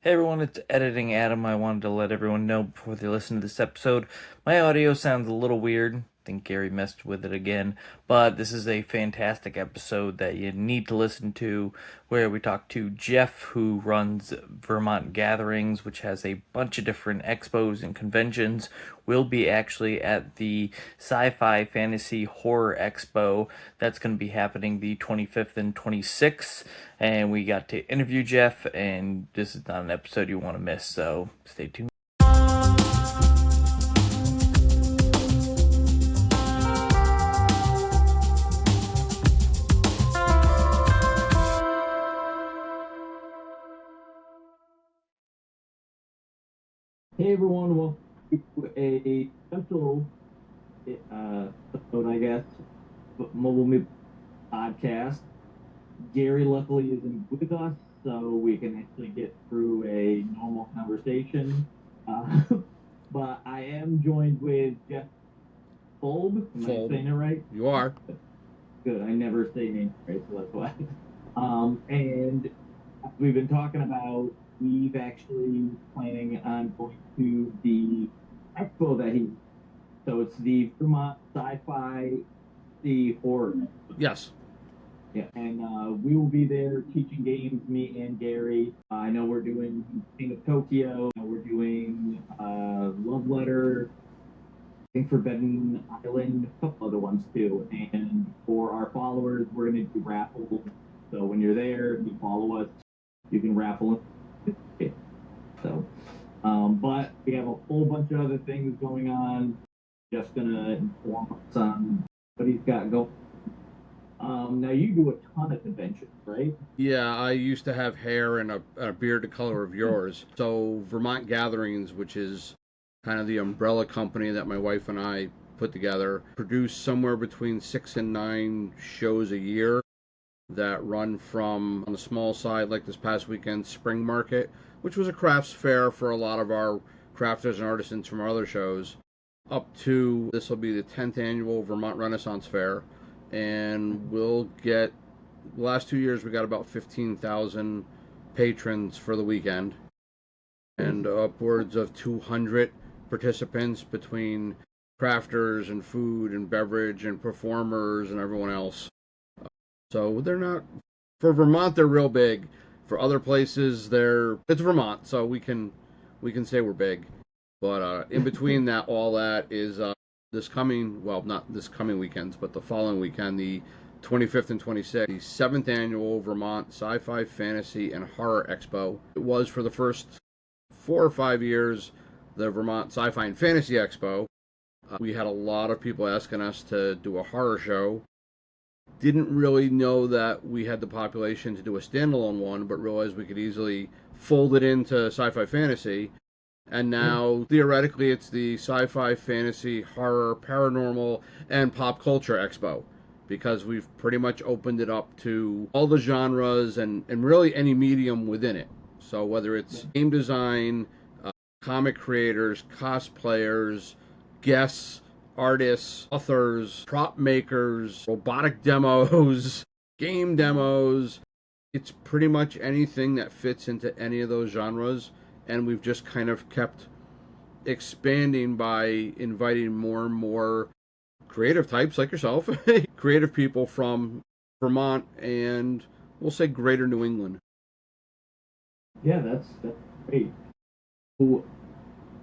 Hey everyone, it's Editing Adam. I wanted to let everyone know before they listen to this episode, my audio sounds a little weird. I think Gary messed with it again, but this is a fantastic episode that you need to listen to, where we talk to Jeff, who runs Vermont Gatherings, which has a bunch of different expos and conventions. We'll be actually at the Sci-Fi Fantasy Horror Expo. That's going to be happening the 25th and 26th, and we got to interview Jeff, and this is not an episode you want to miss, so stay tuned. Hey everyone, welcome to a special episode, I guess, Mobile Me podcast. Gary luckily isn't with us, so we can actually get through a normal conversation. Uh, but I am joined with Jeff Folb. Am I saying it right? You are. Good. I never say names right, so that's why. And we've been talking about, we've actually planning on going to the expo that so it's the Vermont Sci-Fi, the horror. Yes. Yeah, and we will be there teaching games, me and Gary. I know we're doing King of Tokyo. We're doing Love Letter, I think Forbidden Island, a couple other ones too. And for our followers, we're going to do raffles. So when you're there, you follow us, you can raffle. So, but we have a whole bunch of other things going on. Just going to inform us on what he's got going. Now you do a ton of conventions, right? Yeah, I used to have hair and a beard the color of yours. So Vermont Gatherings, which is kind of the umbrella company that my wife and I put together, produce somewhere between 6 and 9 shows a year that run from, on the small side, like this past weekend, Spring Market, which was a crafts fair for a lot of our crafters and artisans from our other shows, up to this will be the 10th annual Vermont Renaissance Fair. And we'll get, the last 2 years we got about 15,000 patrons for the weekend, and upwards of 200 participants between crafters and food and beverage and performers and everyone else. So they're not, for Vermont they're real big. For other places it's Vermont, so we can say we're big. But in between that, all that is this coming, well, not this coming weekend, but the following weekend, the 25th and 26th, the 7th annual Vermont Sci-Fi, Fantasy, and Horror Expo. It was, for the first 4 or 5 years, the Vermont Sci-Fi and Fantasy Expo. We had a lot of people asking us to do a horror show. Didn't really know that we had the population to do a standalone one, but realized we could easily fold it into Sci-Fi Fantasy. And now, theoretically, it's the Sci-Fi, Fantasy, Horror, Paranormal, and Pop Culture Expo, because we've pretty much opened it up to all the genres and really any medium within it. So whether it's game design, comic creators, cosplayers, guests, artists, authors, prop makers, robotic demos, game demos, it's pretty much anything that fits into any of those genres. And we've just kind of kept expanding by inviting more and more creative types like yourself, creative people from Vermont and, we'll say, greater New England. Yeah, that's great. So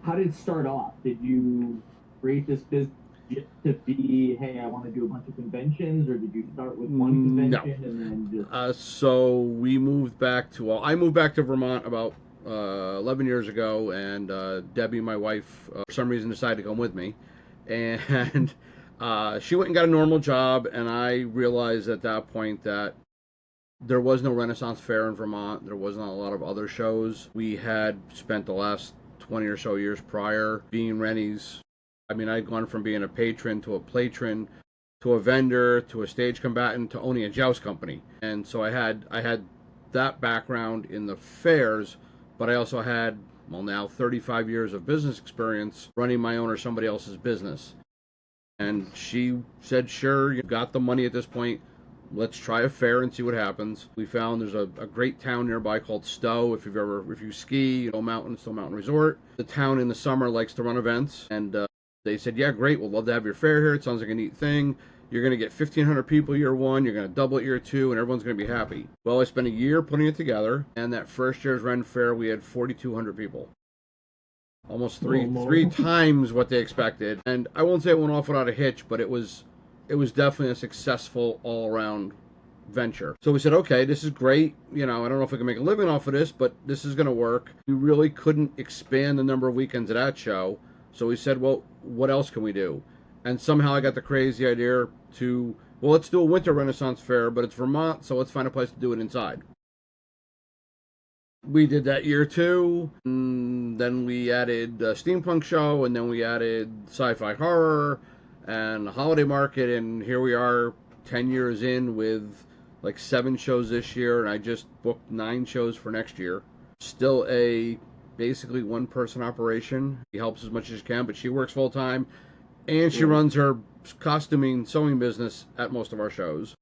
how did it start off? Did you create this business just to be, hey, I want to do a bunch of conventions, or did you start with one convention and then just... So we moved back to, I moved back to Vermont about 11 years ago, and Debbie, my wife, for some reason decided to come with me, and she went and got a normal job, and I realized at that point that there was no Renaissance Fair in Vermont. There wasn't a lot of other shows. We had spent the last 20 or so years prior being Rennies. I mean, I'd gone from being a patron to a platron to a vendor to a stage combatant to owning a joust company, and so I had that background in the fairs. But I also had, well, now 35 years of business experience running my own or somebody else's business. And she said, sure, you've got the money at this point. let's try a fair and see what happens. We found there's a great town nearby called Stowe. If you ski, Stowe Mountain Resort. The town in the summer likes to run events, and they said, yeah, great, we'll love to have your fair here. It sounds like a neat thing. You're going to get 1,500 people year one. You're going to double it year two, and everyone's going to be happy. Well, I spent a year putting it together, and that first year's Ren Fair, we had 4,200 people. Almost three times what they expected. And I won't say it went off without a hitch, but it was definitely a successful all-around venture. So we said, okay, this is great. I don't know if we can make a living off of this, but this is going to work. We really couldn't expand the number of weekends at that show. So we said, well, what else can we do? And somehow I got the crazy idea to, well, let's do a winter Renaissance fair, but it's Vermont, so let's find a place to do it inside. We did that year too. And then we added a steampunk show, and then we added sci-fi horror and a holiday market, and here we are 10 years in with like 7 shows this year, and I just booked 9 shows for next year. Still a basically one-person operation. She helps as much as she can, but she works full-time, and she runs her costuming sewing business at most of our shows.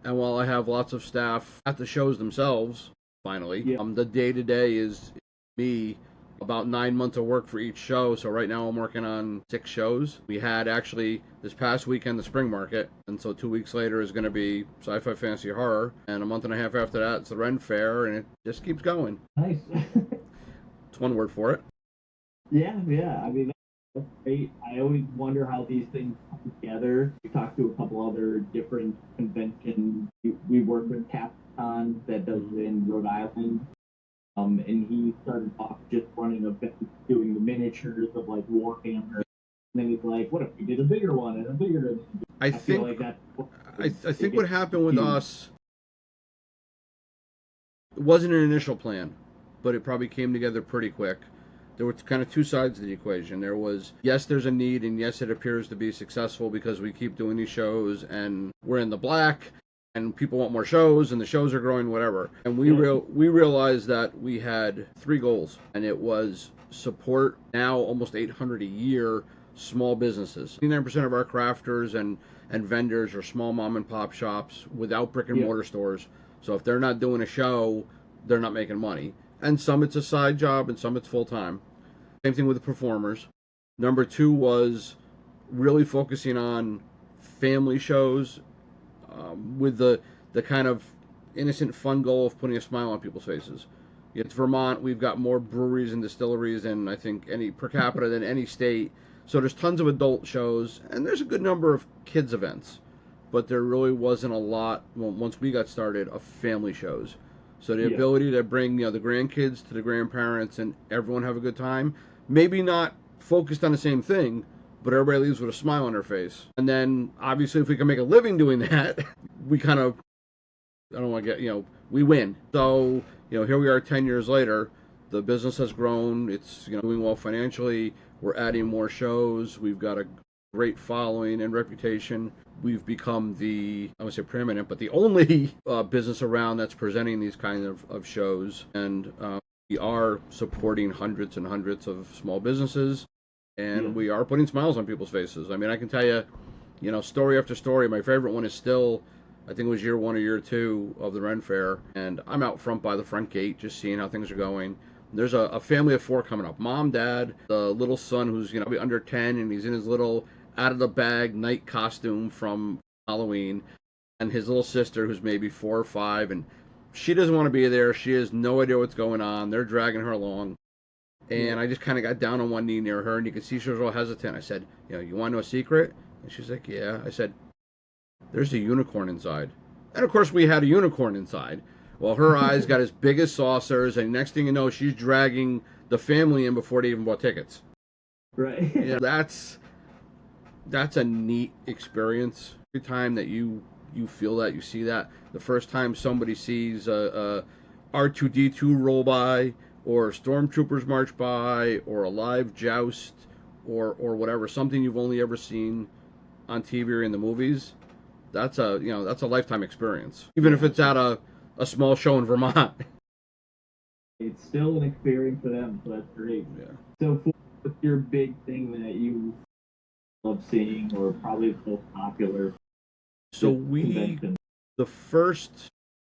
And while I have lots of staff at the shows themselves, finally, the day-to-day is me. About 9 months of work for each show, so right now I'm working on 6 shows. We had actually this past weekend the spring market, and so 2 weeks later is going to be sci-fi fantasy horror, and a month and a half after that it's the Ren Fair, and it just keeps going. Nice. It's one word for it. Yeah. I mean, that's great. I always wonder how these things come together. We talked to a couple other different conventions. We work with Capcom that does it in Rhode Island. And he started off just running events, doing the miniatures of like Warhammer. And then he's like, "What if we did a bigger one and a bigger?" I think what happened with us, it wasn't an initial plan, but it probably came together pretty quick. There were kind of two sides of the equation. There was, yes, there's a need, and yes, it appears to be successful because we keep doing these shows and we're in the black. And people want more shows, and the shows are growing, whatever. And we realized that we had 3 goals, and it was support now almost 800 a year small businesses. 89% of our crafters and vendors are small mom and pop shops without brick and mortar stores. So if they're not doing a show, they're not making money. And some it's a side job, and some it's full time. Same thing with the performers. Number 2 was really focusing on family shows. With the kind of innocent, fun goal of putting a smile on people's faces. It's Vermont. We've got more breweries and distilleries than I think any per capita than any state. So there's tons of adult shows, and there's a good number of kids events. But there really wasn't a lot, once we got started, of family shows. So the ability to bring the grandkids to the grandparents and everyone have a good time, maybe not focused on the same thing, but everybody leaves with a smile on their face. And then, obviously, if we can make a living doing that, we kind of, I don't want to get, we win. So, here we are 10 years later. The business has grown. It's, doing well financially. We're adding more shows. We've got a great following and reputation. We've become I won't say preeminent, but the only business around that's presenting these kinds of shows. And we are supporting hundreds and hundreds of small businesses. And we are putting smiles on people's faces. I mean, I can tell you, story after story. My favorite one is still, I think it was year 1 or year 2 of the Ren Fair. And I'm out front by the front gate just seeing how things are going. There's a family of 4 coming up. Mom, dad, the little son who's, under 10, and he's in his little out-of-the-bag night costume from Halloween. And his little sister who's maybe 4 or 5. And she doesn't want to be there. She has no idea what's going on. They're dragging her along. And I just kind of got down on one knee near her, and you could see she was real hesitant. I said, you want to know a secret? And she's like, yeah. I said, there's a unicorn inside. And, of course, we had a unicorn inside. Well, her eyes got as big as saucers, and next thing you know, she's dragging the family in before they even bought tickets. Right. That's a neat experience. Every time that you feel that, you see that. The first time somebody sees a R2-D2 roll by, or stormtroopers march by, or a live joust, or whatever, something you've only ever seen on TV or in the movies, that's a lifetime experience. Even if it's at a small show in Vermont. It's still an experience for them, so that's great. Yeah. So what's your big thing that you love seeing, or probably the most popular So convention? The first,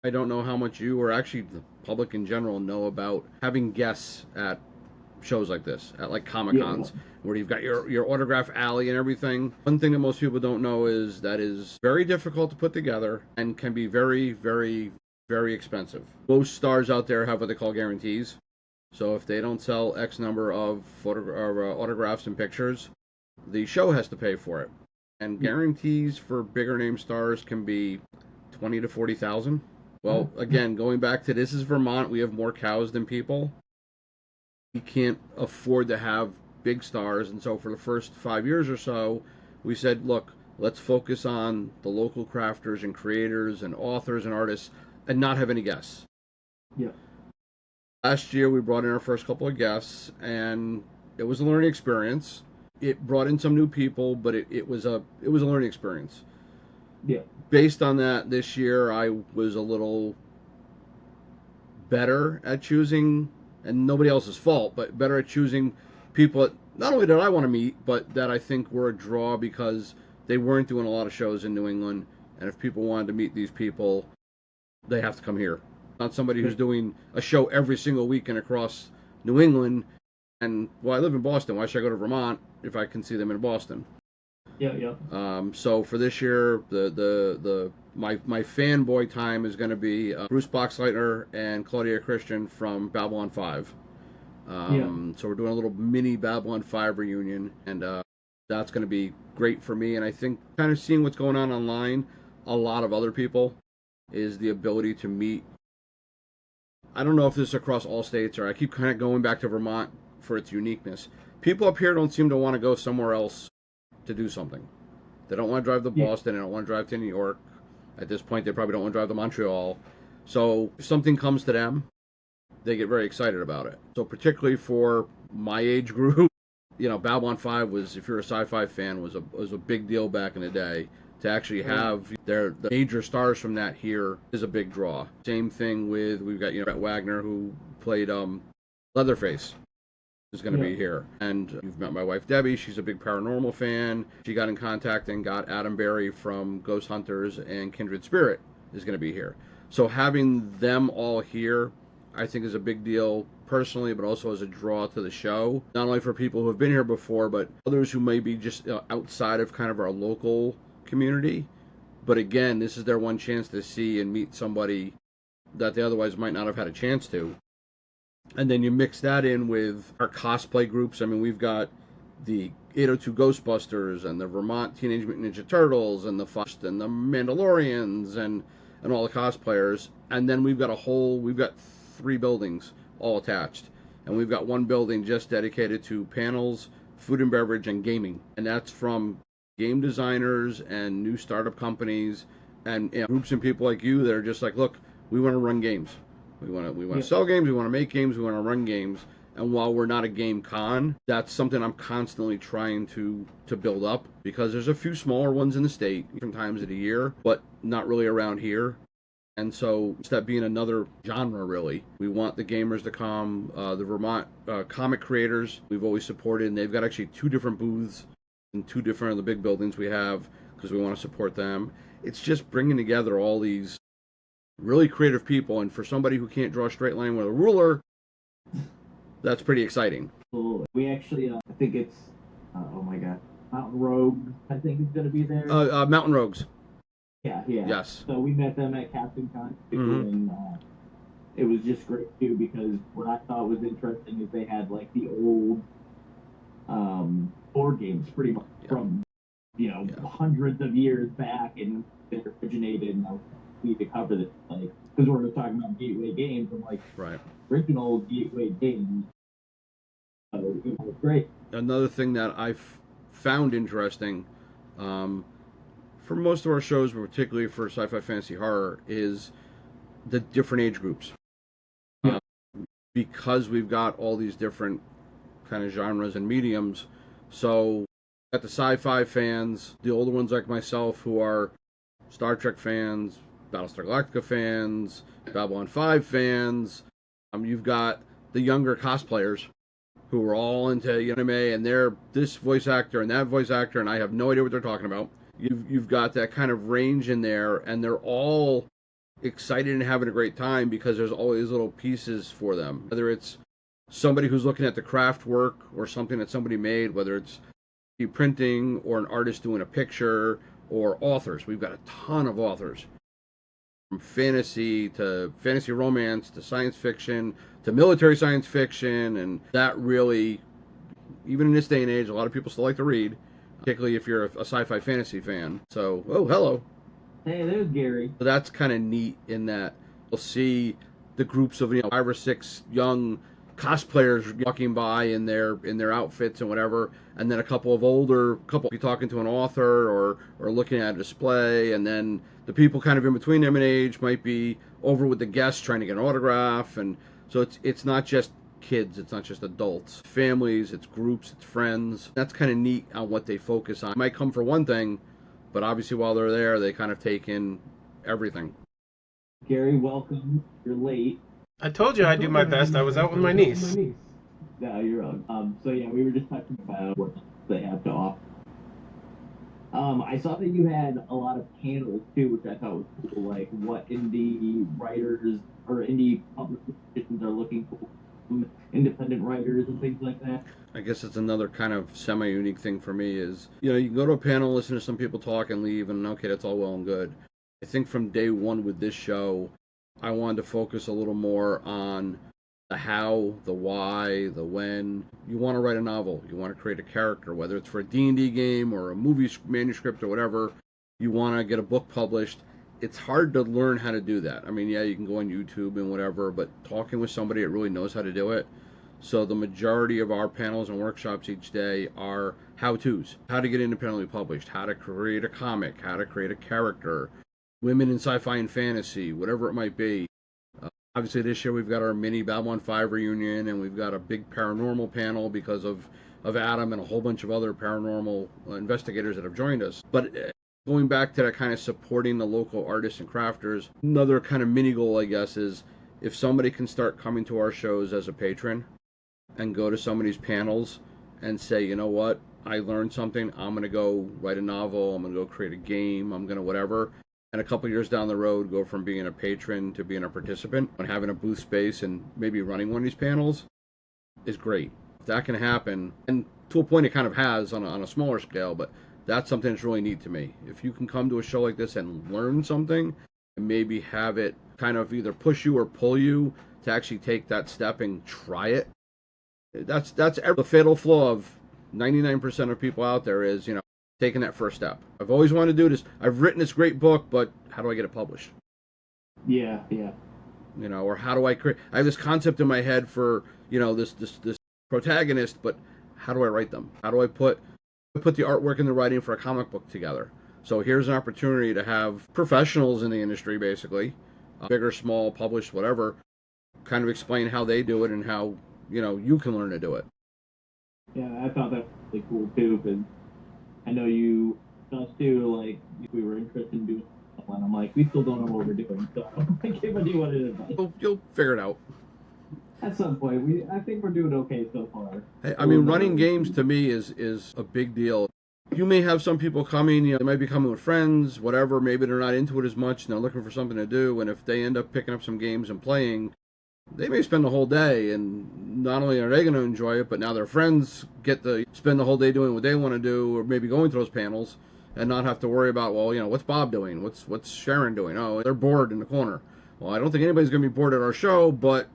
I don't know how much you or actually the public in general know about having guests at shows like this, at like Comic Cons, where you've got your autograph alley and everything. One thing that most people don't know is that is very difficult to put together and can be very, very, very expensive. Most stars out there have what they call guarantees. So if they don't sell X number of autographs and pictures, the show has to pay for it. And guarantees for bigger name stars can be 20 to 40,000. Well, again, going back to this is Vermont, we have more cows than people. We can't afford to have big stars, and so for the first 5 years or so, we said, look, let's focus on the local crafters and creators and authors and artists and not have any guests. Yeah. Last year, we brought in our first couple of guests, and it was a learning experience. It brought in some new people, but it was a learning experience. Yeah. Based on that, this year I was a little better at choosing, and nobody else's fault, but better at choosing people that not only that I want to meet, but that I think were a draw because they weren't doing a lot of shows in New England, and if people wanted to meet these people, they have to come here. Not somebody who's doing a show every single weekend across New England, and, well, I live in Boston, why should I go to Vermont if I can see them in Boston? Yeah. So for this year, my fanboy time is going to be Bruce Boxleitner and Claudia Christian from Babylon 5. So we're doing a little mini Babylon 5 reunion, and that's going to be great for me. And I think kind of seeing what's going on online, a lot of other people, is the ability to meet. I don't know if this is across all states, or I keep kind of going back to Vermont for its uniqueness. People up here don't seem to want to go somewhere else to do something. They don't want to drive to Boston. They don't want to drive to New York. At this point, they probably don't want to drive to Montreal. So if something comes to them, they get very excited about it. So particularly for my age group, Babylon 5 was, if you're a sci-fi fan, was a big deal back in the day. To actually have the major stars from that here is a big draw. Same thing with, we've got Brett Wagner, who played Leatherface, is going to be here. And you've met my wife Debbie. She's a big paranormal fan. She got in contact and got Adam Berry from Ghost Hunters and Kindred Spirit is going to be here. So having them all here, I think, is a big deal personally, but also as a draw to the show. Not only for people who have been here before, but others who may be just outside of kind of our local community. But again, this is their one chance to see and meet somebody that they otherwise might not have had a chance to. And then you mix that in with our cosplay groups. I mean, we've got the 802 Ghostbusters and the Vermont Teenage Mutant Ninja Turtles and the Fust and the Mandalorians and all the cosplayers. And then we've got 3 buildings all attached. And we've got one building just dedicated to panels, food and beverage, and gaming. And that's from game designers and new startup companies and groups and people like you that are just like, look, we want to run games. We want to sell games, we want to make games, we want to run games. And while we're not a game con, that's something I'm constantly trying to build up, because there's a few smaller ones in the state different times of the year, but not really around here. And so that being another genre, really, we want the gamers to come. The Vermont comic creators we've always supported, and they've got actually 2 different booths in 2 different of the big buildings we have because we want to support them. It's just bringing together all these really creative people, and for somebody who can't draw a straight line with a ruler, that's pretty exciting. We actually, I think it's, oh my god, Mountain Rogue, I think, is going to be there. Mountain Rogues. Yeah. Yes. So we met them at Captain Con, and it was just great too, because what I thought was interesting is they had like the old board games, pretty much from hundreds of years back, and they originated. And I need to cover this, like, because we're talking about gateway games. I'm like, original gateway games. So it was great. Another thing that I've found interesting, for most of our shows, but particularly for sci-fi, fantasy, horror, is the different age groups. Because we've got all these different kind of genres and mediums. So got the sci-fi fans, the older ones like myself who are Star Trek fans, Battlestar Galactica fans, Babylon 5 fans. You've got the younger cosplayers who are all into anime, and they're this voice actor and that voice actor, and I have no idea what they're talking about. you've got that kind of range in there, and they're all excited and having a great time because there's always little pieces for them. Whether it's somebody who's looking at the craft work or something that somebody made, whether it's printing or an artist doing a picture, or authors. We've got a ton of authors, from fantasy to fantasy romance to science fiction to military science fiction, and that really, even in this day and age, a lot of people still like to read, particularly if you're a sci-fi fantasy fan. So, oh, hello. Hey, there's Gary. So that's kind of neat in that you'll see the groups of 5 or 6 young cosplayers walking by in their outfits and whatever, and then a couple of older couple be talking to an author or looking at a display, and then the people kind of in between them in age might be over with the guests trying to get an autograph. And so it's not just kids, it's not just adults, families, it's groups, it's friends. That's kind of neat on what they focus on. They might come for one thing, but obviously while they're there, they kind of take in everything. Gary, welcome. You're late. I told you I'd do my best. I was out with my niece. No, you're wrong. So yeah, we were just talking about what they have to offer. I saw that you had a lot of panels too, which I thought was cool. Like what indie writers or indie publications are looking for, independent writers and things like that. I guess it's another kind of semi-unique thing for me is, you can go to a panel, listen to some people talk and leave, and okay, that's all well and good. I think from day one with this show, I wanted to focus a little more on the how, the why, the when. You want to write a novel, you want to create a character, whether it's for a D&D game or a movie manuscript or whatever, you want to get a book published. It's hard to learn how to do that. I mean, yeah, you can go on YouTube and whatever, but talking with somebody that really knows how to do it. So the majority of our panels and workshops each day are how-tos. How to get independently published, how to create a comic, how to create a character, women in sci-fi and fantasy, whatever it might be. Obviously this year we've got our mini Babylon 5 reunion, and we've got a big paranormal panel because of Adam and a whole bunch of other paranormal investigators that have joined us. But going back to that kind of supporting the local artists and crafters, another kind of mini goal, I guess, is if somebody can start coming to our shows as a patron and go to some of these panels and say, you know what, I learned something, I'm going to go write a novel, I'm going to go create a game, I'm going to whatever. And a couple years down the road, go from being a patron to being a participant and having a booth space and maybe running one of these panels is great. If that can happen, and to a point it kind of has on a smaller scale, but that's something that's really neat to me. If you can come to a show like this and learn something and maybe have it kind of either push you or pull you to actually take that step and try it, that's the fatal flaw of 99% of people out there is, taking that first step. I've always wanted to do this. I've written this great book, but how do I get it published? Yeah. Or how do I create? I have this concept in my head for this protagonist, but how do I write them? How do I put the artwork and the writing for a comic book together? So here's an opportunity to have professionals in the industry, basically, big or small, published, whatever, kind of explain how they do it and how you can learn to do it. Yeah, I thought that was really cool too, because I know us too, like, if we were interested in doing something, and I'm like, we still don't know what we're doing, so I don't think anybody wanted advice. You'll figure it out. At some point, I think we're doing okay so far. I mean, running games to me is a big deal. You may have some people coming, they might be coming with friends, whatever, maybe they're not into it as much, and they're looking for something to do, and if they end up picking up some games and playing, they may spend the whole day, and not only are they going to enjoy it, but now their friends get to spend the whole day doing what they want to do, or maybe going to those panels, and not have to worry about, well, what's Bob doing? What's Sharon doing? Oh, they're bored in the corner. Well, I don't think anybody's going to be bored at our show, but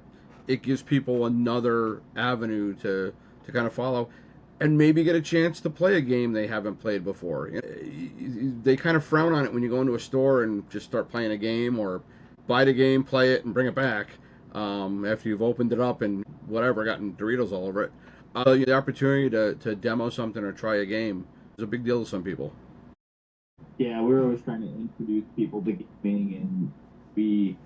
it gives people another avenue to kind of follow, and maybe get a chance to play a game they haven't played before. They kind of frown on it when you go into a store and just start playing a game, or buy the game, play it, and bring it back. After you've opened it up and whatever, gotten Doritos all over it. The opportunity to demo something or try a game is a big deal to some people. Yeah, we're always trying to introduce people to gaming, and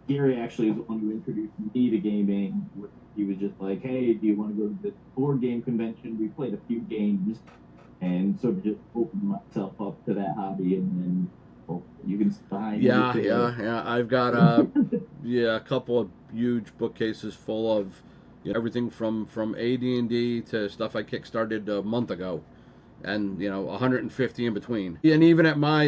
Gary actually is the one who introduced me to gaming. He was just like, hey, do you want to go to this board game convention? We played a few games, and sort of just opened myself up to that hobby, and then you can sign. Yeah. I've got a couple of huge bookcases full of everything from AD&D to stuff I kickstarted a month ago. and 150 in between. And even at my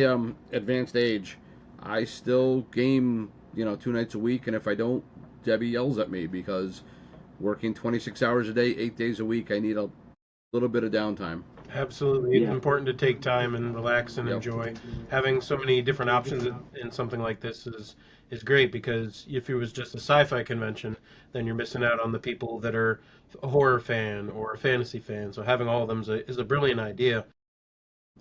advanced age, I still game 2 nights a week, and if I don't, Debbie yells at me because working 26 hours a day, 8 days a week, I need a little bit of downtime. Absolutely. It's Yeah. important to take time and relax and Yep. enjoy. Having so many different options in something like this is great, because if it was just a sci-fi convention, then you're missing out on the people that are a horror fan or a fantasy fan. So having all of them is a brilliant idea.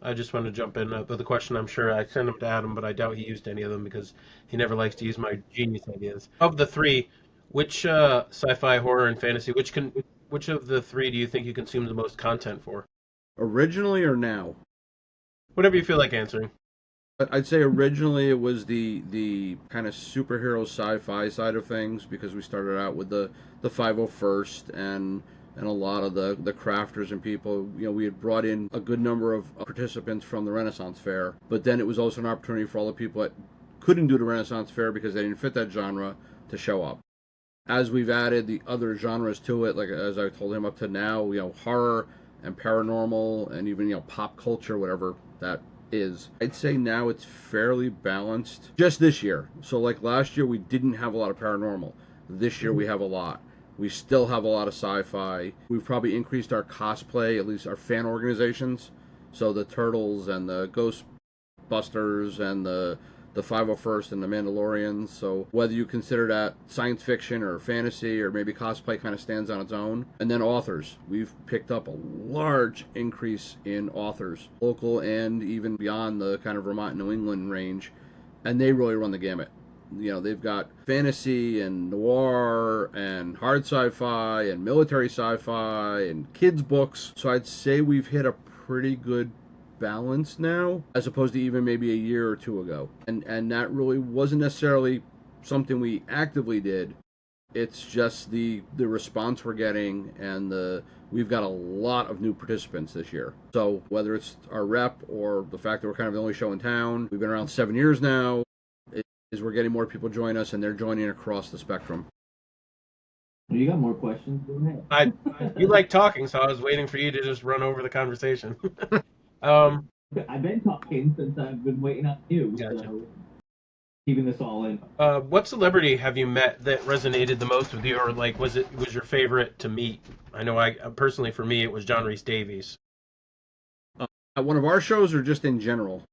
I just want to jump in with a question. I'm sure I sent them to Adam, but I doubt he used any of them because he never likes to use my genius ideas. Of the three, which sci-fi, horror, and fantasy, which of the three do you think you consume the most content for? Originally or now? Whatever you feel like answering. But I'd say originally it was the kind of superhero sci-fi side of things, because we started out with the 501st and a lot of the crafters and people. We had brought in a good number of participants from the Renaissance Fair, but then it was also an opportunity for all the people that couldn't do the Renaissance Fair because they didn't fit that genre to show up. As we've added the other genres to it, like as I told him, up to now, horror and paranormal and even pop culture, whatever that is, I'd say now it's fairly balanced. Just this year, so like last year we didn't have a lot of paranormal. This year we have a lot. We still have a lot of sci-fi. We've probably increased our cosplay, at least our fan organizations. So the Turtles and the Ghostbusters and the 501st and the Mandalorians. So whether you consider that science fiction or fantasy or maybe cosplay kind of stands on its own. And then authors. We've picked up a large increase in authors, local and even beyond the kind of Vermont, New England range. And they really run the gamut. They've got fantasy and noir and hard sci-fi and military sci-fi and kids books. So I'd say we've hit a pretty good balance now, as opposed to even maybe a year or two ago. And that really wasn't necessarily something we actively did. It's just the response we're getting, and we've got a lot of new participants this year. So whether it's our rep or the fact that we're kind of the only show in town, we've been around 7 years now, is we're getting more people join us, and they're joining across the spectrum. You got more questions? Go ahead. You like talking, so I was waiting for you to just run over the conversation. I've been talking since I've been waiting on you. Gotcha. So keeping this all in. What celebrity have you met that resonated the most with you, or like was your favorite to meet? I know personally, for me, it was John Rhys Davies. At one of our shows, or just in general?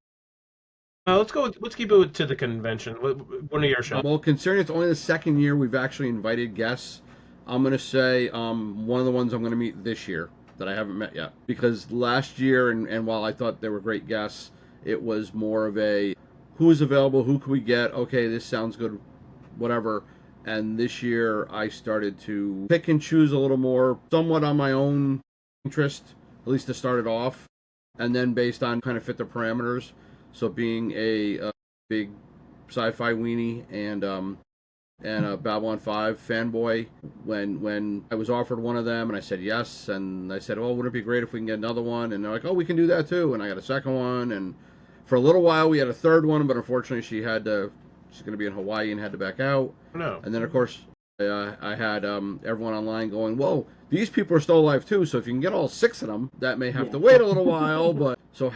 Let's keep it to the convention. One of your shows. Well, considering it's only the second year we've actually invited guests, I'm going to say one of the ones I'm going to meet this year that I haven't met yet. Because last year, and while I thought they were great guests, it was more of a who's available, who can we get, okay, this sounds good, whatever. And this year I started to pick and choose a little more, somewhat on my own interest, at least to start it off, and then based on kind of fit the parameters. So being a big sci-fi weenie and a Babylon 5 fanboy, when I was offered one of them and I said yes, and I said, well, wouldn't it be great if we can get another one? And they're like, oh, we can do that too. And I got a second one, and for a little while we had a third one, but unfortunately she's going to be in Hawaii and had to back out. No. And then of course I had everyone online going, whoa, these people are still alive too, so if you can get all 6 of them, that may have to wait a little while. But so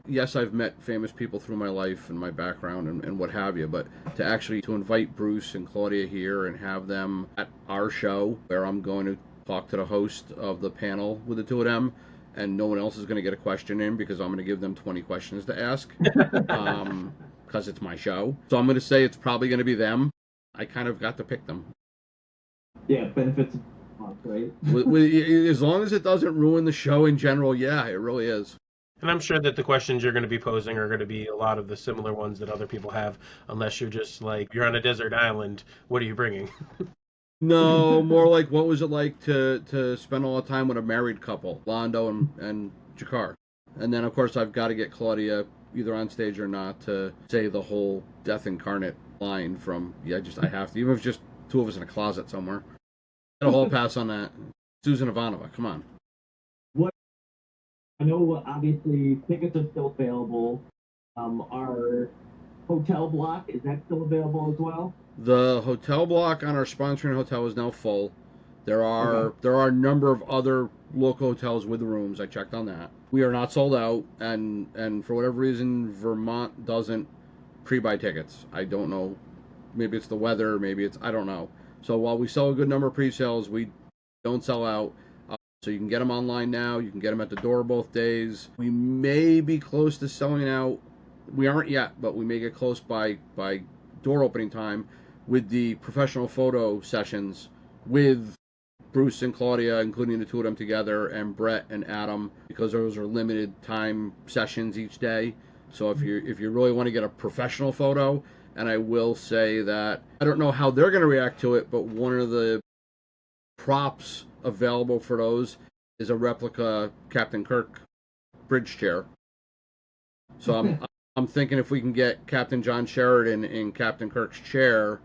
yes, I've met famous people through my life and my background and what have you, but to invite Bruce and Claudia here and have them at our show, where I'm going to talk to the host of the panel with the two of them, and no one else is going to get a question in because I'm going to give them 20 questions to ask, because it's my show. So I'm going to say it's probably going to be them. I kind of got to pick them. Yeah, benefits, right? As long as it doesn't ruin the show in general, yeah, it really is. And I'm sure that the questions you're going to be posing are going to be a lot of the similar ones that other people have, unless you're just like, you're on a desert island, what are you bringing? No, more like, what was it like to spend all the time with a married couple, Londo and Jakar? And then, of course, I've got to get Claudia, either on stage or not, to say the whole Death Incarnate line from, I have to, even if it's just two of us in a closet somewhere. Got a hall pass on that. Susan Ivanova, come on. I know, obviously, tickets are still available. Our hotel block, is that still available as well? The hotel block on our sponsoring hotel is now full. There are a number of other local hotels with rooms. I checked on that. We are not sold out, and for whatever reason, Vermont doesn't pre-buy tickets. I don't know. Maybe it's the weather. Maybe it's I don't know. So while we sell a good number of pre-sales, we don't sell out. So you can get them online now. You can get them at the door both days. We may be close to selling out. We aren't yet, but we may get close by door opening time with the professional photo sessions with Bruce and Claudia, including the two of them together, and Brett and Adam, because those are limited time sessions each day. So if you really want to get a professional photo, and I will say that I don't know how they're going to react to it, but one of the props available for those is a replica Captain Kirk bridge chair. So I'm thinking if we can get Captain John Sheridan in Captain Kirk's chair,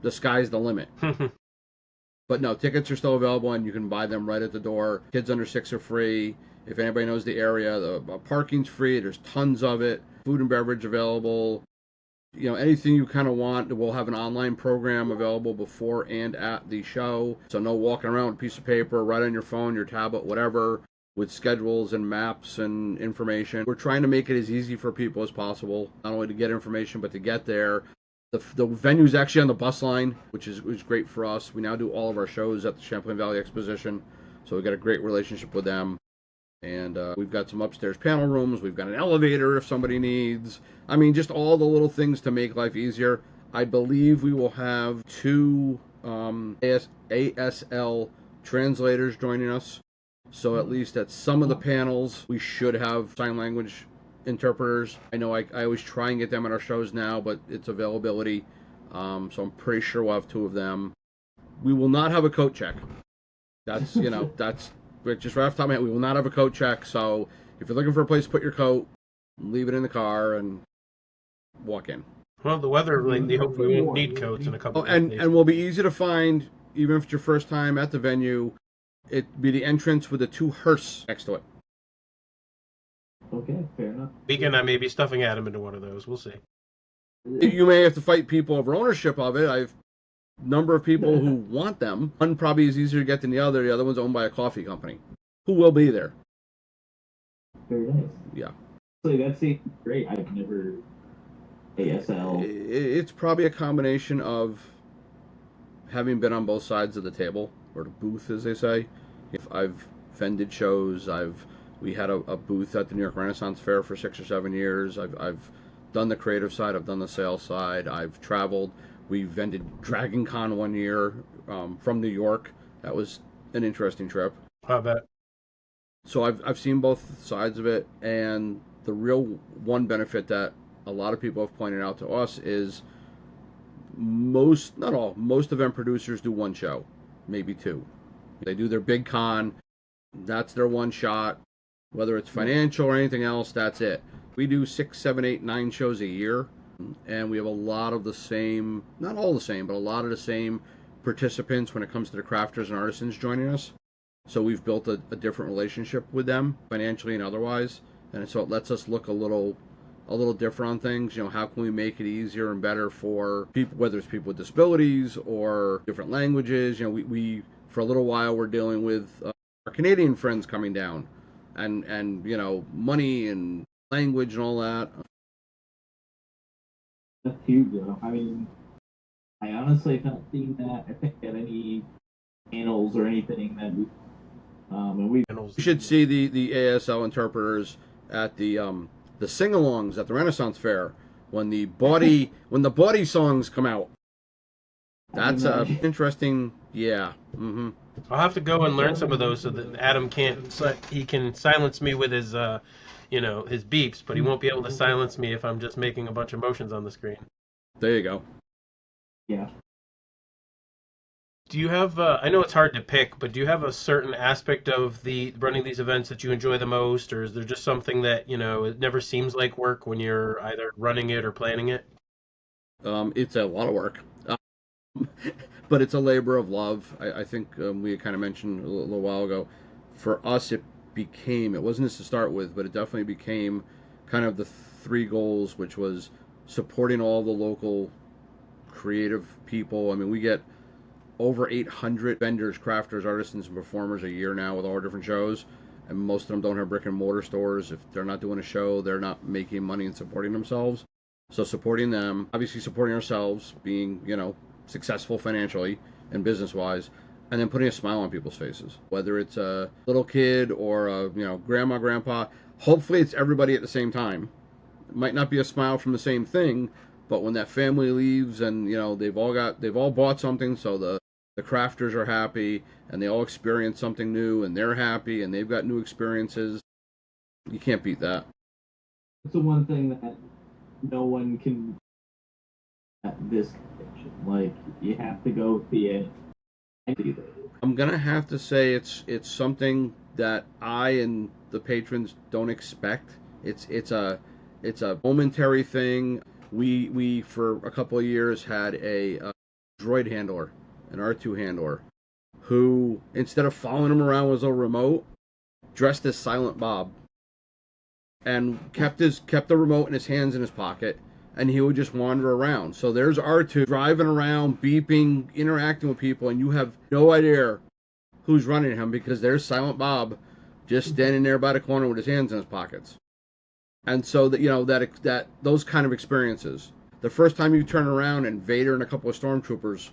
the sky's the limit. But no, tickets are still available, and you can buy them right at the door. Kids under 6 are free. If anybody knows the area, the parking's free. There's tons of it. Food and beverage available. You know, anything you kind of want. We'll have an online program available before and at the show. So no walking around with a piece of paper, right on your phone, your tablet, whatever, with schedules and maps and information. We're trying to make it as easy for people as possible, not only to get information, but to get there. The venue's actually on the bus line, which is great for us. We now do all of our shows at the Champlain Valley Exposition, so we've got a great relationship with them. And we've got some upstairs panel rooms. We've got an elevator if somebody needs. I mean, just all the little things to make life easier. I believe we will have 2 ASL translators joining us. So at least at some of the panels, we should have sign language interpreters. I know I always try and get them at our shows now, but it's availability. So I'm pretty sure we'll have 2 of them. We will not have a coat check. That's, that's just right off the top of my head. We will not have a coat check. So if you're looking for a place to put your coat, leave it in the car and walk in. Well, the weather, they hope we won't need coats in a couple of days. And will be easy to find, even if it's your first time at the venue. It'd be the entrance with the 2 hearse next to it. Okay, fair enough. Weekend, I may be stuffing Adam into one of those. We'll see. You may have to fight people over ownership of it. I've number of people who want them. One probably is easier to get than the other. The other one's owned by a coffee company who will be there. Very nice. Yeah. So that seems great. I've never ASL. It's probably a combination of having been on both sides of the table, or the booth, as they say. If I've vended shows, we had a booth at the New York Renaissance Fair for 6 or 7 years. I've done the creative side. I've done the sales side. I've traveled. We vended Dragon Con one year from New York. That was an interesting trip. I bet. So I've seen both sides of it, and the real one benefit that a lot of people have pointed out to us is most event producers do 1 show, maybe 2. They do their big con. That's their 1 shot. Whether it's financial or anything else, that's it. We do 6, 7, 8, 9 shows a year, and we have a lot of the same, not all the same, but a lot of the same participants when it comes to the crafters and artisans joining us. So we've built a different relationship with them, financially and otherwise, and so it lets us look a little different on things. How can we make it easier and better for people, whether it's people with disabilities or different languages. We for a little while we're dealing with our Canadian friends coming down, and money and language and all that. That's huge, though. I mean, I honestly have not seen that. I think at any panels or anything that we should see the ASL interpreters at the sing-alongs at the Renaissance Fair when the body songs come out. That's interesting. Yeah. Mm-hmm. I'll have to go and learn some of those so that Adam he can silence me with his his beeps, but he won't be able to silence me if I'm just making a bunch of motions on the screen. There you go. Yeah. Do you have, I know it's hard to pick, but do you have a certain aspect of running these events that you enjoy the most, or is there just something that, it never seems like work when you're either running it or planning it? It's a lot of work, but it's a labor of love. I think we kind of mentioned a little while ago, for us it wasn't this to start with, but it definitely became kind of the 3 goals, which was supporting all the local creative people. I mean, we get over 800 vendors, crafters, artisans, and performers a year now with all our different shows, and most of them don't have brick and mortar stores. If they're not doing a show, they're not making money and supporting themselves. So supporting them, obviously supporting ourselves, being, successful financially and business wise, and then putting a smile on people's faces, whether it's a little kid or a, grandma, grandpa. Hopefully it's everybody at the same time. It might not be a smile from the same thing, but when that family leaves and, they've all bought something, so the crafters are happy and they all experience something new and they're happy and they've got new experiences. You can't beat that. It's the one thing that no one can at this convention. Like, you have to go see it. I'm gonna have to say it's something that I and the patrons don't expect. It's a momentary thing. We for a couple of years had a droid handler, an R2 handler, who, instead of following him around with his little remote, dressed as Silent Bob and kept the remote in his hands in his pocket, and he would just wander around. So there's R2 driving around, beeping, interacting with people, and you have no idea who's running him because there's Silent Bob just standing there by the corner with his hands in his pockets. And so that those kind of experiences. The first time you turn around and Vader and a couple of stormtroopers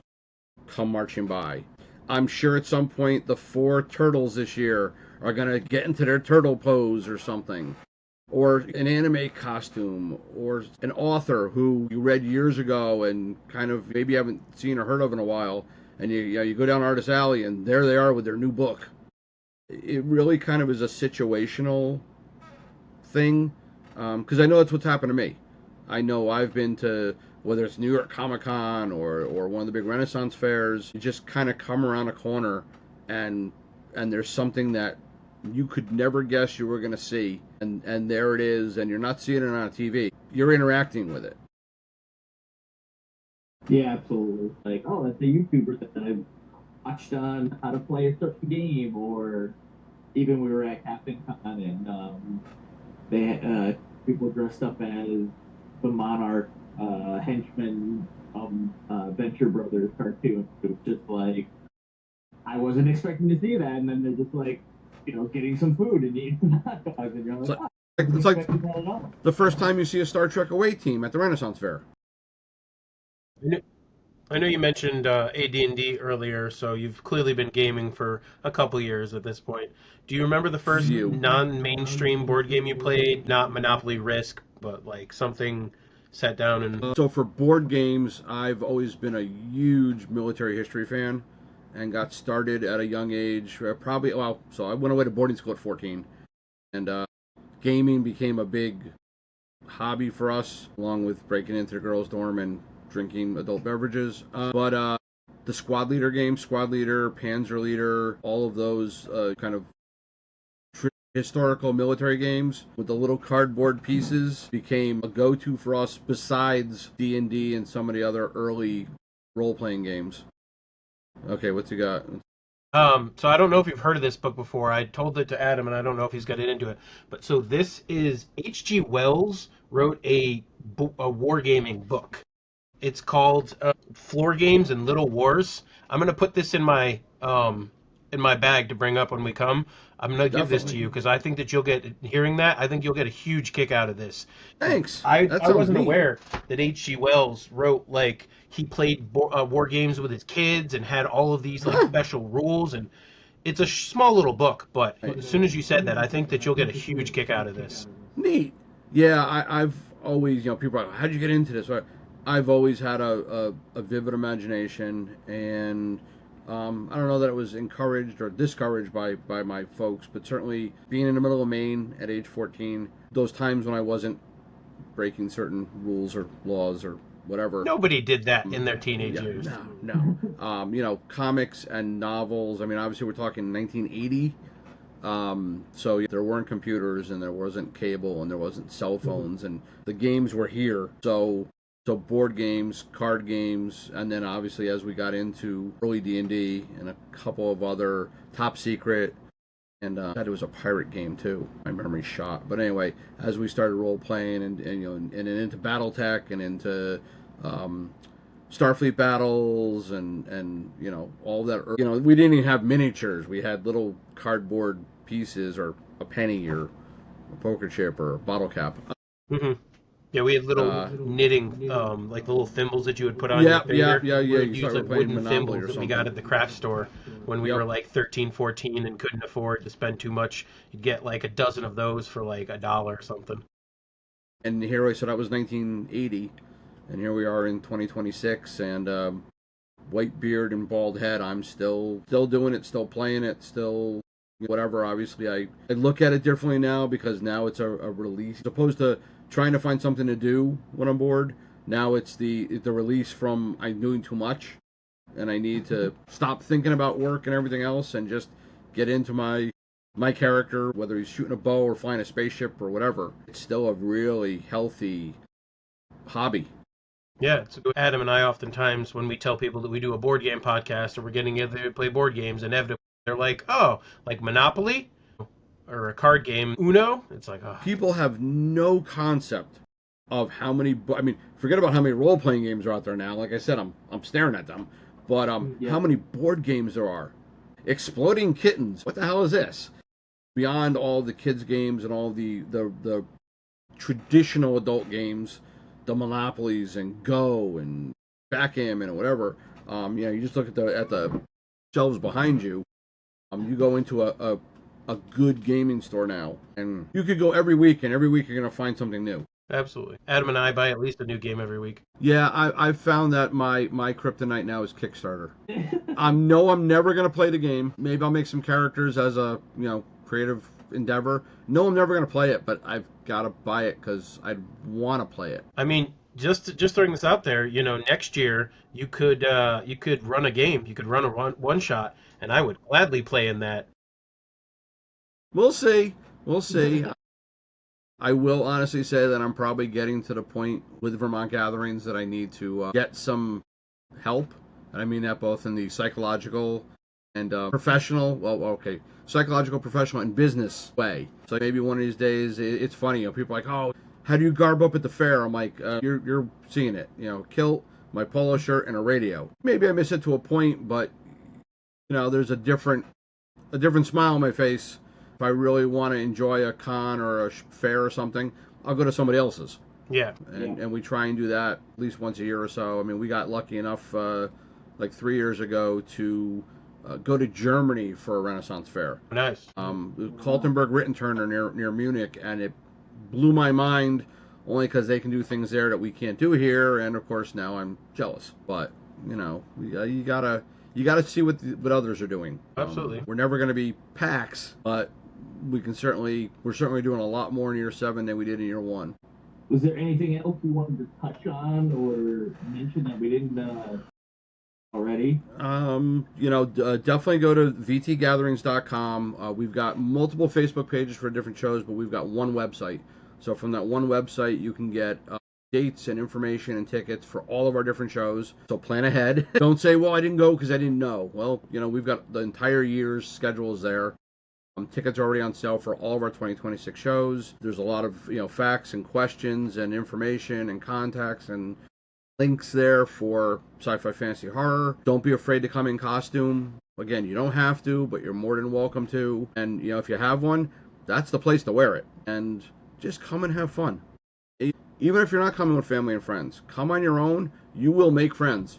come marching by. I'm sure at some point the 4 turtles this year are going to get into their turtle pose or something. Or an anime costume, or an author who you read years ago and kind of maybe haven't seen or heard of in a while, and you go down Artist Alley and there they are with their new book. It really kind of is a situational thing, because I know that's what's happened to me. I know I've been to, whether it's New York Comic Con or one of the big Renaissance fairs, you just kind of come around a corner and there's something that you could never guess you were going to see, and there it is, and you're not seeing it on TV. You're interacting with it. Yeah, absolutely. Like, oh, that's a YouTuber that I've watched on how to play a certain game, or even we were at Captain Con and they had people dressed up as the Monarch henchman Venture Brothers cartoon. It was just like, I wasn't expecting to see that, and then they're just like, getting some food and eating some hot dogs, and you're like, it's like the first time you see a Star Trek away team at the Renaissance Fair. I know you mentioned AD&D earlier, so you've clearly been gaming for a couple years at this point. Do you remember the first non-mainstream board game you played? Not Monopoly Risk, but like something sat down and... So for board games, I've always been a huge military history fan and got started at a young age. So I went away to boarding school at 14, and gaming became a big hobby for us, along with breaking into the girls' dorm and drinking adult beverages. But the Squad Leader games, Squad Leader, Panzer Leader, all of those kind of historical military games with the little cardboard pieces became a go-to for us, besides D&D and some of the other early role-playing games. Okay, what's you got? So I don't know if you've heard of this book before. I told it to Adam, and I don't know if he's got it into it. But so this is H.G. Wells wrote a wargaming book. It's called Floor Games and Little Wars. I'm gonna put this in my bag to bring up when we come. I'm gonna give this to you because I think that hearing that, I think you'll get a huge kick out of this. Thanks. I wasn't aware that H.G. Wells wrote, like, he played war games with his kids and had all of these like special rules, and it's a small little book, but as soon as you said that, I think that you'll get a huge kick out of this. Neat. Yeah, I've always, people are like, how'd you get into this? I've always had a vivid imagination, and I don't know that it was encouraged or discouraged by my folks, but certainly being in the middle of Maine at age 14, those times when I wasn't breaking certain rules or laws or whatever. Nobody did that in their teenage years. No. Comics and novels. I mean, obviously we're talking 1980. So there weren't computers and there wasn't cable and there wasn't cell phones, and the games were here. So board games, card games, and then obviously as we got into early D&D and a couple of other Top Secret, and that was a pirate game too. My memory's shot. But anyway, as we started role playing and into BattleTech and into Starfleet battles and all that. We didn't even have miniatures. We had little cardboard pieces or a penny or a poker chip or a bottle cap. Hmm. Yeah, we had little knitting, like the little thimbles that you would put on your finger. Yeah. We would You use start like playing wooden Monopoly thimbles or that we got something. at the craft store when we Yep. were like 13, 14 and couldn't afford to spend too much. You'd get like a dozen of those for like $1 or something. And here, so that was 1980, and here we are in 2026, and white beard and bald head. I'm still doing it, still playing it, still whatever. Obviously, I look at it differently now because now it's a release, as opposed to trying to find something to do when I'm bored. Now it's the release from I'm doing too much, and I need to stop thinking about work and everything else and just get into my character, whether he's shooting a bow or flying a spaceship or whatever. It's still a really healthy hobby. Yeah, it's Adam and I oftentimes when we tell people that we do a board game podcast or we're getting together to play board games, inevitably they're like, "Oh, like Monopoly or a card game Uno." It's like, oh. People have no concept of how many. I mean, forget about how many role playing games are out there now. Like I said, I'm staring at them, but how many board games there are? Exploding Kittens. What the hell is this? Beyond all the kids games and all the traditional adult games, the Monopolies and Go and Backgammon and whatever. You just look at the shelves behind you. You go into a good gaming store now, and you could go every week, and every week you're gonna find something new. Absolutely. Adam and I buy at least a new game every week. Yeah, I've found that my kryptonite now is Kickstarter. I'm never gonna play the game. Maybe I'll make some characters as a creative endeavor. No, I'm never gonna play it, but I've got to buy it because I want to play it. I mean, just throwing this out there, next year you could run a game, you could run a one shot, and I would gladly play in that. We'll see. We'll see. I will honestly say that I'm probably getting to the point with Vermont Gatherings that I need to get some help. And I mean that both in the psychological and professional, psychological, professional, and business way. So maybe one of these days, it's funny, people are like, oh, how do you garb up at the fair? I'm like, you're seeing it, kilt, my polo shirt, and a radio. Maybe I miss it to a point, but there's a different smile on my face. If I really want to enjoy a con or a fair or something, I'll go to somebody else's. Yeah. And we try and do that at least once a year or so. I mean, we got lucky enough, like 3 years ago, to go to Germany for a Renaissance fair. Nice. Kaltenberg Rittenturner near Munich, and it blew my mind only because they can do things there that we can't do here, and of course now I'm jealous. But you gotta see what others are doing. Absolutely. We're never going to be PAX, but we're certainly doing a lot more in year 7 than we did in year 1. Was there anything else you wanted to touch on or mention that we didn't already? Definitely go to vtgatherings.com. We've got multiple Facebook pages for different shows, but we've got one website. So from that one website, you can get dates and information and tickets for all of our different shows. So plan ahead. Don't say, well, I didn't go because I didn't know. Well, we've got the entire year's schedules there. Tickets are already on sale for all of our 2026 shows. There's a lot of facts and questions and information and contacts and links there for sci-fi, fantasy, horror. Don't be afraid to come in costume. Again, you don't have to, but you're more than welcome to. And if you have one, that's the place to wear it. And just come and have fun. Even if you're not coming with family and friends, come on your own. You will make friends.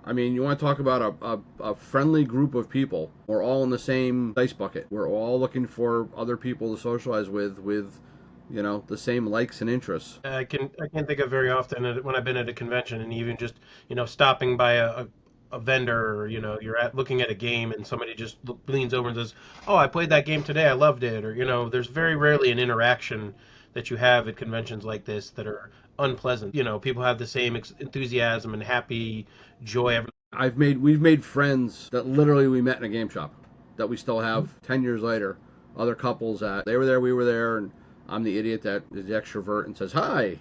I mean, you want to talk about a friendly group of people. We're all in the same dice bucket. We're all looking for other people to socialize with the same likes and interests. I can't think of very often when I've been at a convention and even just stopping by a vendor, or you're looking at a game and somebody just leans over and says, "Oh, I played that game today. I loved it." Or there's very rarely an interaction that you have at conventions like this that are unpleasant. People have the same enthusiasm and happy joy. We've made friends that literally we met in a game shop that we still have 10 years later. Other couples that they were there, we were there, and I'm the idiot that is the extrovert and says hi.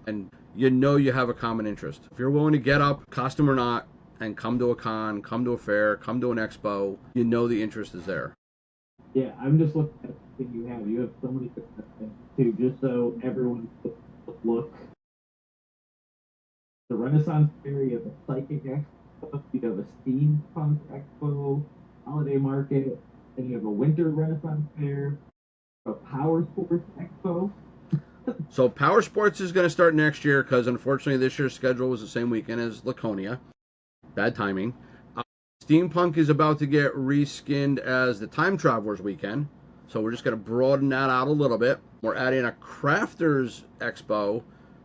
And you have a common interest. If you're willing to get up, costume or not, and come to a con, come to a fair, come to an expo, the interest is there. Yeah, I'm just looking at the thing you have. You have so many things too, just so everyone looks. The Renaissance Fair, you have a Psychic Expo, you have a Steampunk Expo, Holiday Market, and you have a Winter Renaissance Fair, a Power Sports Expo. So Power Sports is going to start next year because unfortunately this year's schedule was the same weekend as Laconia. Bad timing. Steampunk is about to get reskinned as the Time Travelers weekend. So we're just going to broaden that out a little bit. We're adding a Crafters Expo,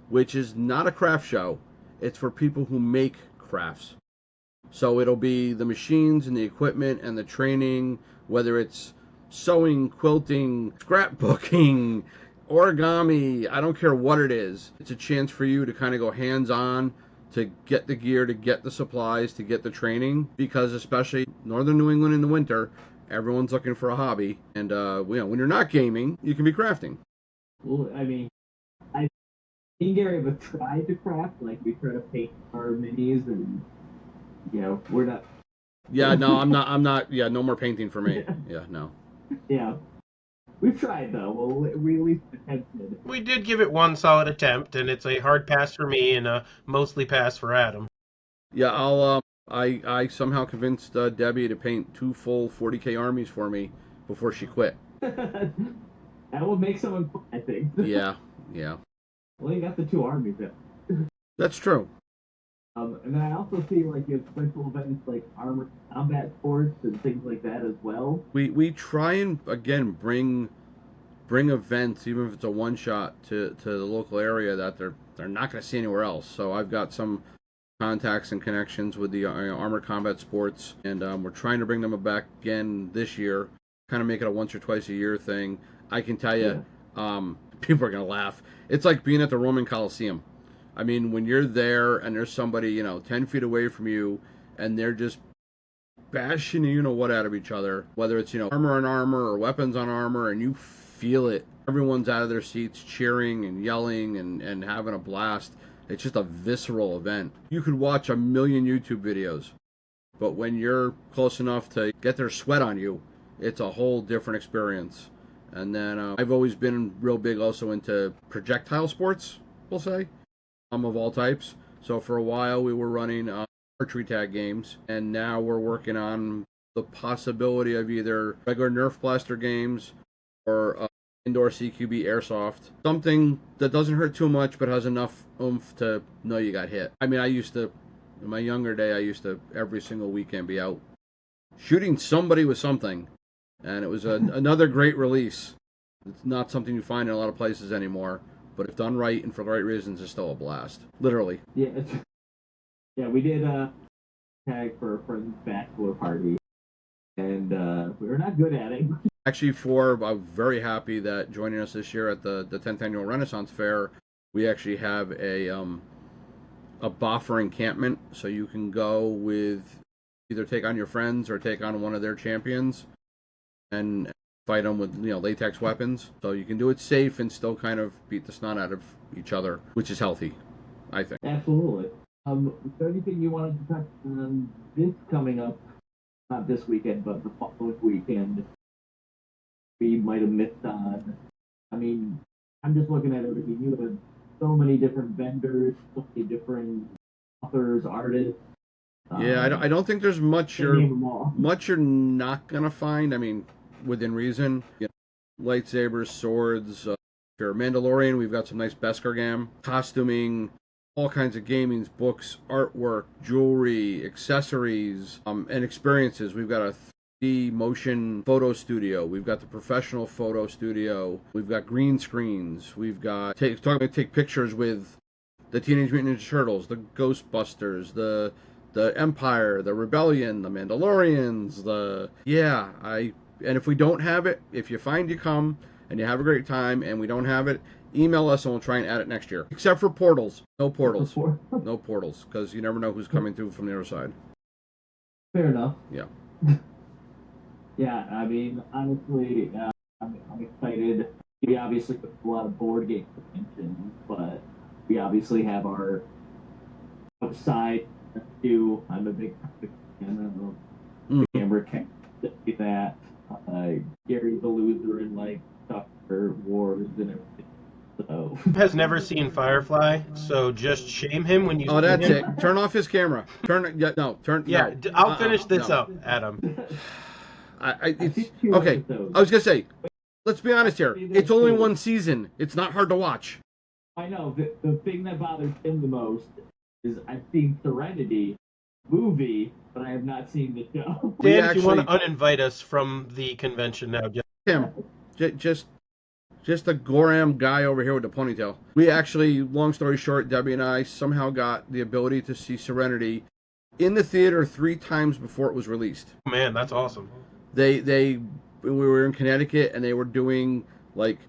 which is not a craft show. It's for people who make crafts. So it'll be the machines and the equipment and the training, whether it's sewing, quilting, scrapbooking, origami, I don't care what it is. It's a chance for you to kind of go hands-on, to get the gear, to get the supplies, to get the training, because especially northern New England in the winter, everyone's looking for a hobby. And when you're not gaming, you can be crafting. Well, I mean, me and Gary have tried to craft, like we try to paint our minis, and we're not. Yeah, no, I'm not. Yeah, no more painting for me. Yeah, no. Yeah. We've tried, though. Well, we at least attempted. We did give it one solid attempt, and it's a hard pass for me and a mostly pass for Adam. Yeah, I somehow convinced Debbie to paint 2 full 40K armies for me before she quit. That will make someone quit, I think. Yeah. Well, you got the 2 armies then. That's true. And then I also see, like, you have special events like armored combat sports and things like that as well. We try and, again, bring events, even if it's a one-shot, to the local area that they're not going to see anywhere else. So I've got some contacts and connections with the armored combat sports, and we're trying to bring them back again this year, kind of make it a once or twice a year thing. I can tell you, people are going to laugh. It's like being at the Roman Coliseum. I mean, when you're there and there's somebody, 10 feet away from you, and they're just bashing what out of each other, whether it's, armor on armor or weapons on armor, and you feel it. Everyone's out of their seats cheering and yelling and having a blast. It's just a visceral event. You could watch a million YouTube videos, but when you're close enough to get their sweat on you, it's a whole different experience. And then I've always been real big also into projectile sports, we'll say. Of all types. So for a while we were running archery tag games, and now we're working on the possibility of either regular Nerf blaster games or indoor CQB airsoft. Something that doesn't hurt too much but has enough oomph to know you got hit. I mean, in my younger day, I used to every single weekend be out shooting somebody with something, and it was another great release. It's not something you find in a lot of places anymore. But if done right and for the right reasons, it's still a blast. Literally. Yeah, we did a tag for a friend's bachelor party, and we were not good at it. Actually, I'm very happy that joining us this year at the 10th Annual Renaissance Fair, we actually have a boffer encampment, so you can go with either take on your friends or take on one of their champions and fight them with latex weapons, so you can do it safe and still kind of beat the snot out of each other, which is healthy, I think. Absolutely. Is there anything you wanted to touch on this coming up, not this weekend, but the following weekend, we might have missed on? I mean, I'm just looking at everything. You have so many different vendors, so many different authors, artists. Yeah, I don't think there's much you're not gonna find. I mean, within reason, lightsabers, swords. If you're a Mandalorian, we've got some nice Beskar gam, costuming, all kinds of gamings, books, artwork, jewelry, accessories, and experiences. We've got a 3D motion photo studio. We've got the professional photo studio. We've got green screens. We've got take pictures with the Teenage Mutant Ninja Turtles, the Ghostbusters, the Empire, the Rebellion, the Mandalorians. And if we don't have it, if you find you come and you have a great time and we don't have it, email us and we'll try and add it next year. Except for portals. No portals. No portals, because you never know who's coming through from the other side. Fair enough. Yeah. Yeah, I mean, honestly, I'm excited. We obviously have a lot of board game conventions, but we obviously have our outside too. I'm a big fan of Camera Camp that. Gary the loser in like Star Wars and everything. So Has never seen Firefly, so just shame him when you. Oh, see that's him. it. Turn off his camera. I'll finish this up, Adam. Okay. I was gonna say Let's be honest here. It's only one season. It's not hard to watch. I know. The thing that bothers him the most is I've seen Serenity movie, but I have not seen the show. Dan, if you want to uninvite us from the convention now, Tim, just a Goram guy over here with a ponytail. We actually, long story short, Debbie and I somehow got the ability to see Serenity in the theater 3 times before it was released. Man, that's awesome. We were in Connecticut and they were doing like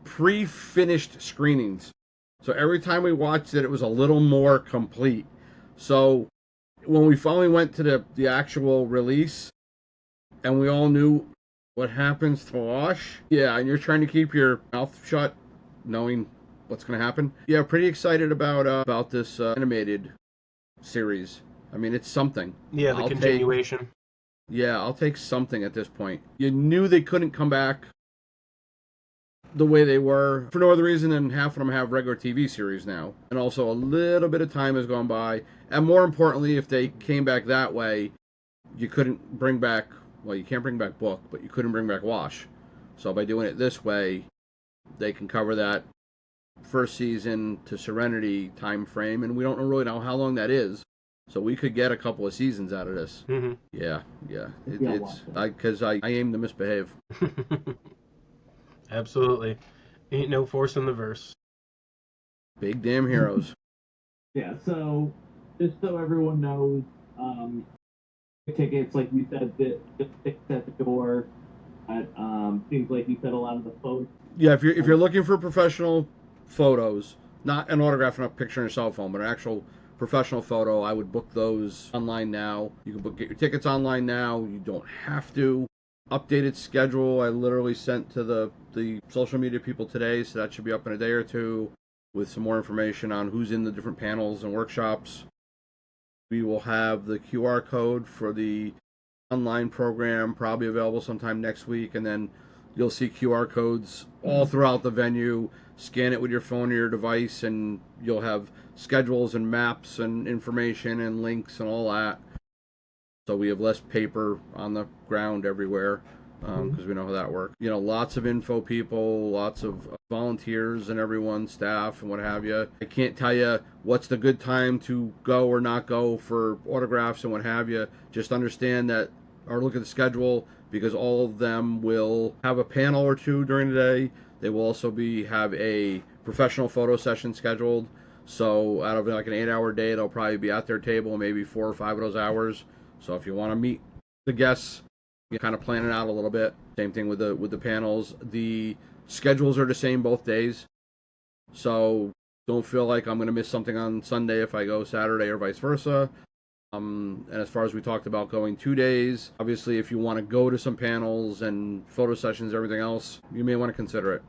pre-finished screenings. So every time we watched it, it was a little more complete. So when we finally went to the actual release and we all knew what happens to Wash, yeah, and you're trying to keep your mouth shut knowing what's going to happen. Yeah, pretty excited about this animated series. I mean, it's something. Yeah, the continuation. I'll take something at this point. You knew they couldn't come back the way they were for no other reason than half of them have regular TV series now. And also a little bit of time has gone by. And more importantly, if they came back that way, you couldn't bring back, well, you can't bring back Book, but you couldn't bring back Wash. So by doing it this way, they can cover that first season to Serenity time frame. And we don't really know how long that is. So we could get a couple of seasons out of this. Mm-hmm. Yeah. It's because I aim to misbehave. Absolutely. Ain't no force in the verse. Big damn heroes. Yeah, so just so everyone knows, tickets, like you said, the tickets at the door. Seems like you said a lot of the photos. Yeah, if you're looking for professional photos, not an autograph on a picture on your cell phone, but an actual professional photo, I would book those online now. You can get your tickets online now. You don't have to. Updated schedule I literally sent to the social media people today, so that should be up in a day or two with some more information on who's in the different panels and workshops. We will have the QR code for the online program probably available sometime next week, and then you'll see QR codes all throughout the venue. Scan it with your phone or your device, and you'll have schedules and maps and information and links and all that. So we have less paper on the ground everywhere because we know how that works. You know, lots of info people, lots of volunteers and everyone, staff and what have you. I can't tell you what's the good time to go or not go for autographs and what have you. Just understand that, or look at the schedule, because all of them will have a panel or two during the day. They will also have a professional photo session scheduled. So out of like an 8-hour day, they'll probably be at their table maybe 4 or 5 of those hours. So if you want to meet the guests, you kind of plan it out a little bit. Same thing with the panels. The schedules are the same both days. So don't feel like I'm going to miss something on Sunday if I go Saturday or vice versa. And as far as we talked about going 2 days, obviously if you want to go to some panels and photo sessions, everything else, you may want to consider it.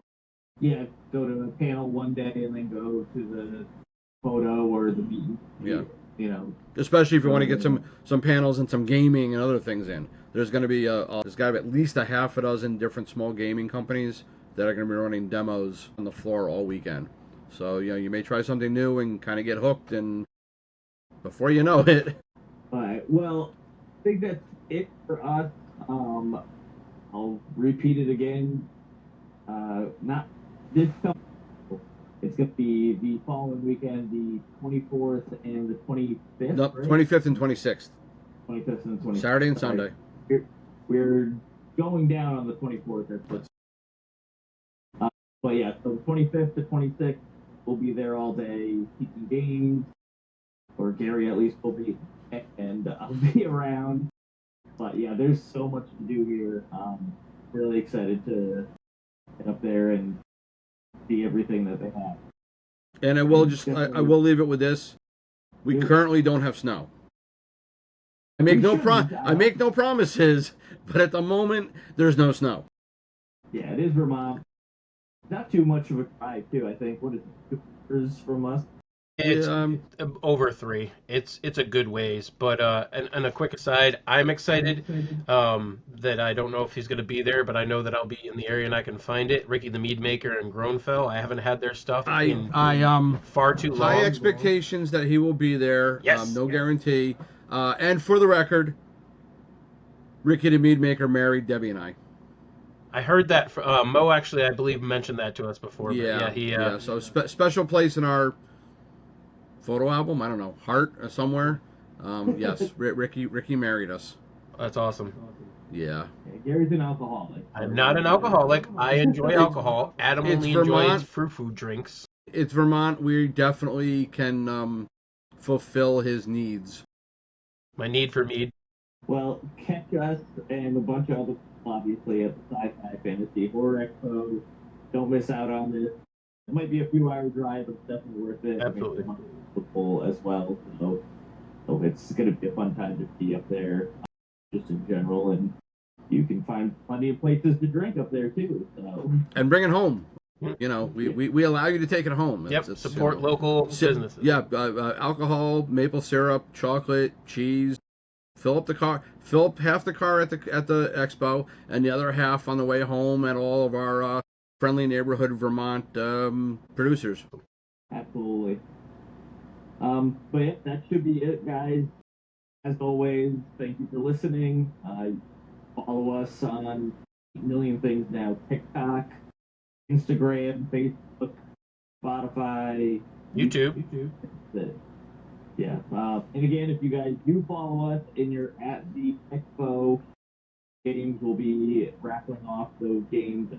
Yeah, go to a panel one day and then go to the photo or the meeting. Yeah. You know, especially if you want to get some panels and some gaming and other things in. There's going to be there's got to be at least a half a dozen different small gaming companies that are going to be running demos on the floor all weekend. So you may try something new and kind of get hooked, and before you know it. All right. Well, I think that's it for us. I'll repeat it again. Not this. It's going to be the following weekend, the 24th and the 25th. Nope, right? 25th and 26th. 25th and 26th. Saturday and Sunday. We're going down on the 24th. But yeah, so the 25th to 26th, we'll be there all day teaching games, or Gary at least will be, and I'll be around. But yeah, there's so much to do here. Really excited to get up there and see everything that they have. And I will leave it with this. We currently don't have snow. I make no promises, but at the moment there's no snow. Yeah, it is Vermont. Not too much of a drive too, I think. What is it, 2 hours from us? It's over 3. It's a good ways, but and a quick aside, I'm excited that I don't know if he's going to be there, but I know that I'll be in the area and I can find it. Ricky the Mead Maker and Groenfell. I haven't had their stuff in far too long. High expectations that he will be there. Yes. No guarantee. And for the record, Ricky the Mead Maker married Debbie and I. I heard that Mo actually, I believe, mentioned that to us before. But Yeah, yeah, he. yeah. So special place in our photo album. I don't know, heart somewhere. Yes, Ricky married us. That's awesome. Yeah. Gary's an alcoholic. I'm not an alcoholic. I enjoy alcohol. Adam It's only enjoys Vermont. frou-frou drinks. It's Vermont. We definitely can fulfill his needs. My need for mead. Well, catch us and a bunch of other people, obviously, at the Sci-Fi Fantasy Horror Expo. Don't miss out on this. It might be a few hour drive, but it's definitely worth it. Absolutely. Football as well, so it's going to be a fun time to be up there, just in general, and you can find plenty of places to drink up there too. So And bring it home. You know, we allow you to take it home. Yep. Support local businesses. Yeah, alcohol, maple syrup, chocolate, cheese. Fill up the car. Fill up half the car at the expo, and the other half on the way home at all of our friendly neighborhood Vermont producers. Absolutely. But yeah, that should be it, guys. As always, thank you for listening. Follow us on a million things now: TikTok, Instagram, Facebook, Spotify, YouTube. That's it. Yeah. And again, if you guys do follow us and you're at the expo, games will be raffling off those games.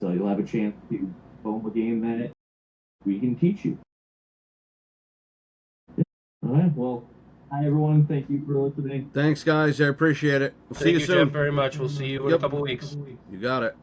So you'll have a chance to phone a game that we can teach you. All right. Well, hi, everyone. Thank you for listening. Thanks, guys. I appreciate it. We'll see you soon. Jeff, very much. We'll see you in a couple weeks. You got it.